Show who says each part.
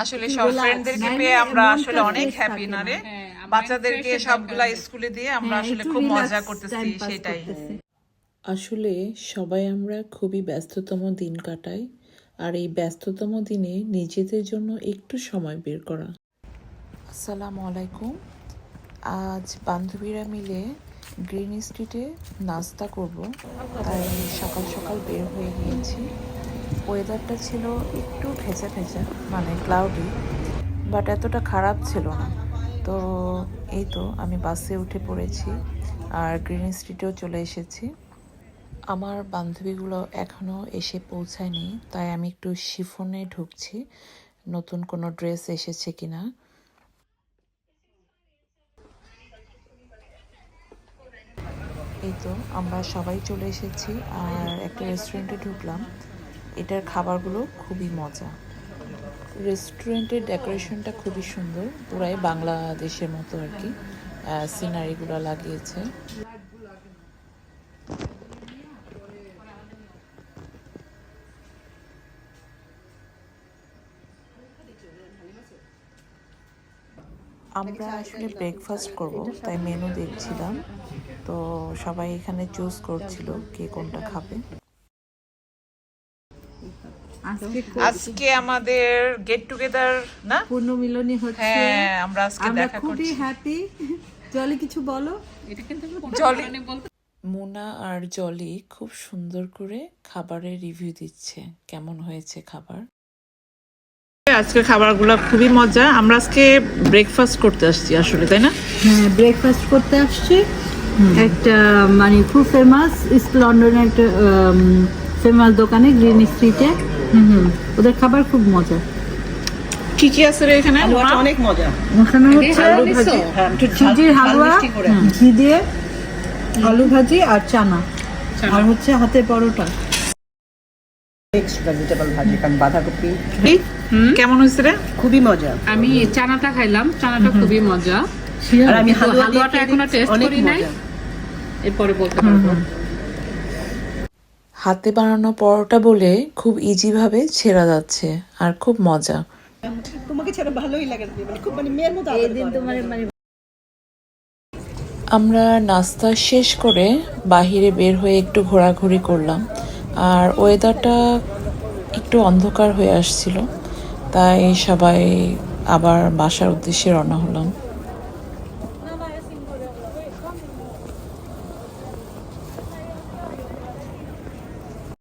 Speaker 1: আসলে সব ফ্রেন্ডদেরকে পেয়ে আমরা আসলে অনেক হ্যাপি না রে। বাচ্চাদেরকে সবগুলা স্কুলে দিয়ে আমরা আসলে খুব মজা করতেছি সেটাই।
Speaker 2: আসলে সবাই আমরা খুবই ব্যস্ততম দিন কাটাই, আর এই ব্যস্ততম দিনে নিজেদের জন্য একটু সময় বের করা। আসসালামু আলাইকুম। আজ বান্ধবীরা মিলে গ্রিন স্ট্রিটে নাস্তা করব, তাই সকাল সকাল বের হয়ে গিয়েছি। ওয়েদারটা ছিল একটু ভেজা ভেজা, মানে ক্লাউডি, বাট এতটা খারাপ ছিল না। তো এই তো আমি বাসে উঠে পড়েছি আর গ্রিন স্ট্রিটেও চলে এসেছি। আমার বান্ধবীগুলো এখনও এসে পৌঁছায়নি, তাই আমি একটু শিফনে ঢুকছি নতুন কোনো ড্রেস এসেছে কিনা। এই তো আমরা সবাই চলে এসেছি আর একটা রেস্টুরেন্টে ঢুকলাম। এটার খাবারগুলো খুবই মজা। রেস্টুরেন্টের ডেকোরেশনটা খুবই সুন্দর, পুরাই বাংলাদেশের মতো আর কি। সিনারিগুলো লাগিয়েছে। আমরা আসলে ব্রেকফাস্ট করব, তাই মেনু দেখছিলাম। তো সবাই এখানে চুজ করছিল কে কোনটা খাবে।
Speaker 1: আজকে আমাদের গেট টুগেদার না,
Speaker 3: পুনর্মিলনী হচ্ছে।
Speaker 1: হ্যাঁ আমরা আজকে
Speaker 3: আমরা
Speaker 1: দেখা
Speaker 3: খুবই
Speaker 1: করছি।
Speaker 3: হ্যাপি। জলি কিছু বলো।
Speaker 1: জলি
Speaker 2: মুনা আর জলি খুব সুন্দর করে খাবারের রিভিউ দিচ্ছে, কেমন হয়েছে খাবার।
Speaker 1: আজকে খাবারগুলো খুবই মজা। আমরা আজকে ব্রেকফাস্ট করতে আসছি আসলে, তাই না?
Speaker 3: হ্যাঁ, ব্রেকফাস্ট করতে আসছি একটা মানে খুব ফেমাস ইস্ট লন্ডনের একটা ফেমাস দোকানে গ্রিন স্ট্রিটে। ওদের খাবার খুব মজা।
Speaker 1: কি কি আছে রে এখানে?
Speaker 4: অনেক মজা।
Speaker 3: ওখানে হচ্ছে সুজির হালুয়া, ঘি দিয়ে আলু ভাজি আর চানা, আর হচ্ছে হাতে পরোটা।
Speaker 4: মিক্সড ভেজিটেবল ভাজি, কারণ বাঁধাকপি
Speaker 1: কেমন হয়েছে রে?
Speaker 4: খুবই মজা।
Speaker 5: আমি চানাটা খাইলাম, চানাটা খুবই মজা।
Speaker 4: আর আমি
Speaker 5: কিন্তু হালুয়াটা এখনো টেস্ট করি নাই, এরপরে বলতে পারবো।
Speaker 2: হাতে বানানো পরোটা বলে খুব ইজিভাবে ছেঁড়া যাচ্ছে আর খুব মজা।
Speaker 4: তোমাকে ছাড়া ভালোই লাগে, মানে খুব মানে মেয়ের মতো আদর করে।
Speaker 2: আমরা নাস্তা শেষ করে বাহিরে বের হয়ে একটু ঘোরাঘুরি করলাম, আর ওয়েদারটা একটু অন্ধকার হয়ে আসছিল, তাই সবাই আবার বাসার উদ্দেশ্যে রওনা হলাম।